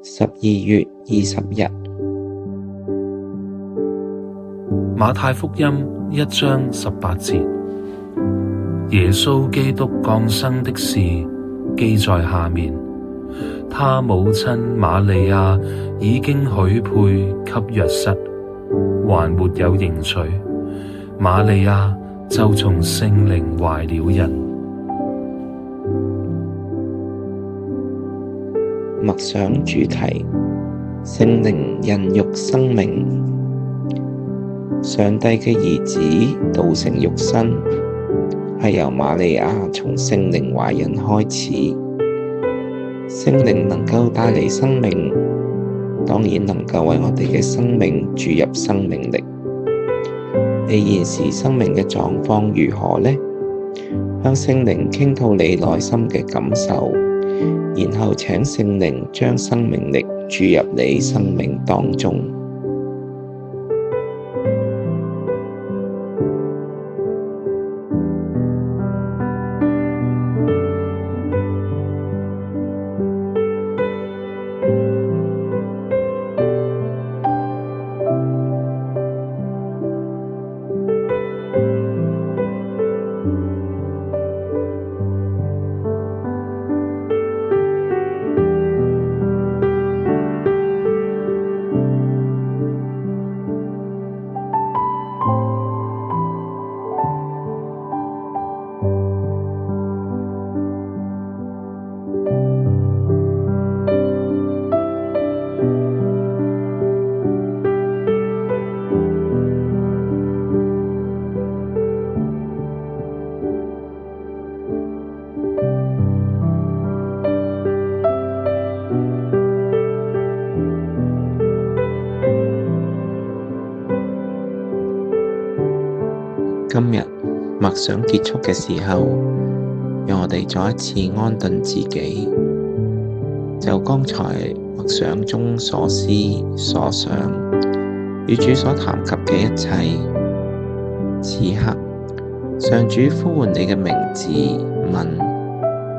12月20日，馬太福音1章18節，耶穌基督降生的事記在下面。他母親瑪利亞已經許配給若瑟，還沒有迎娶，瑪利亞就從聖靈懷了孕。默想主題：聖靈孕育生命。上帝嘅兒子道成肉身，係由瑪利亞從聖靈懷孕開始。聖靈能夠帶嚟生命，當然能夠為我哋嘅生命注入生命力。你現時生命嘅狀況如何呢？向聖靈傾吐你內心嘅感受，然後請聖靈將生命力注入你生命當中。今日默想結束嘅時候，讓我哋再一次安頓自己，就剛才默想中所思所想與主所談及嘅一切。此刻，上主呼喚你嘅名字，問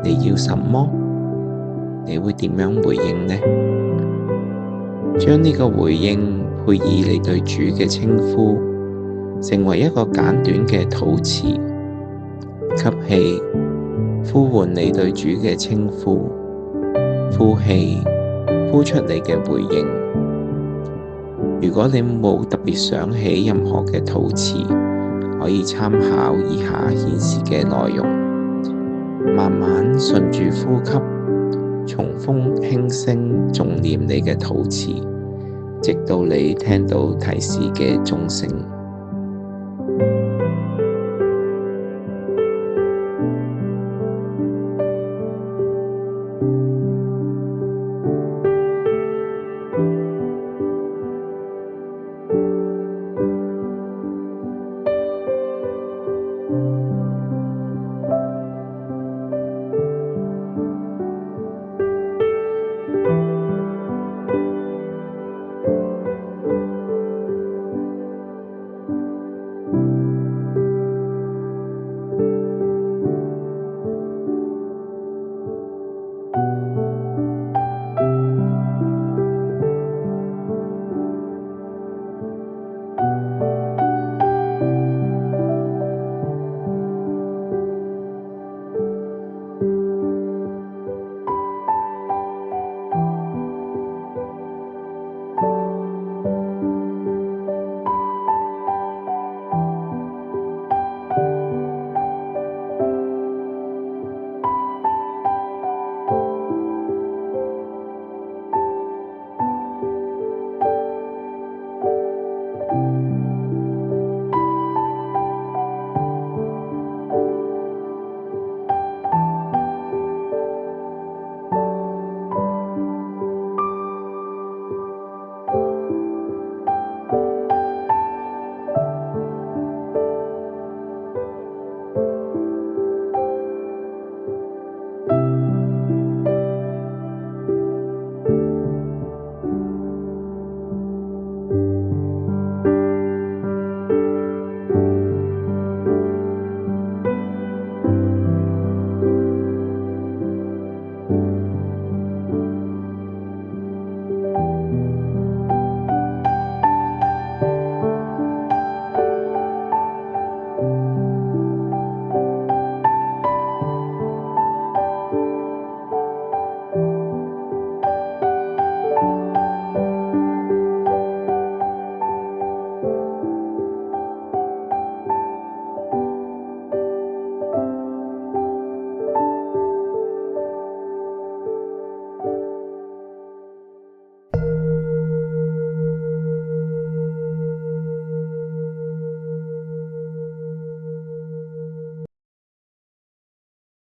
你要什麼？你會點樣回應呢？將呢個回應配以你對主嘅稱呼，成為一個簡短嘅禱詞。吸氣，呼喚你對主嘅稱呼；呼氣，呼出你嘅回應。如果你冇特別想起任何嘅禱詞，可以參考以下顯示嘅內容，慢慢順住呼吸，重複輕聲誦念你嘅禱詞，直到你聽到提示嘅鐘聲。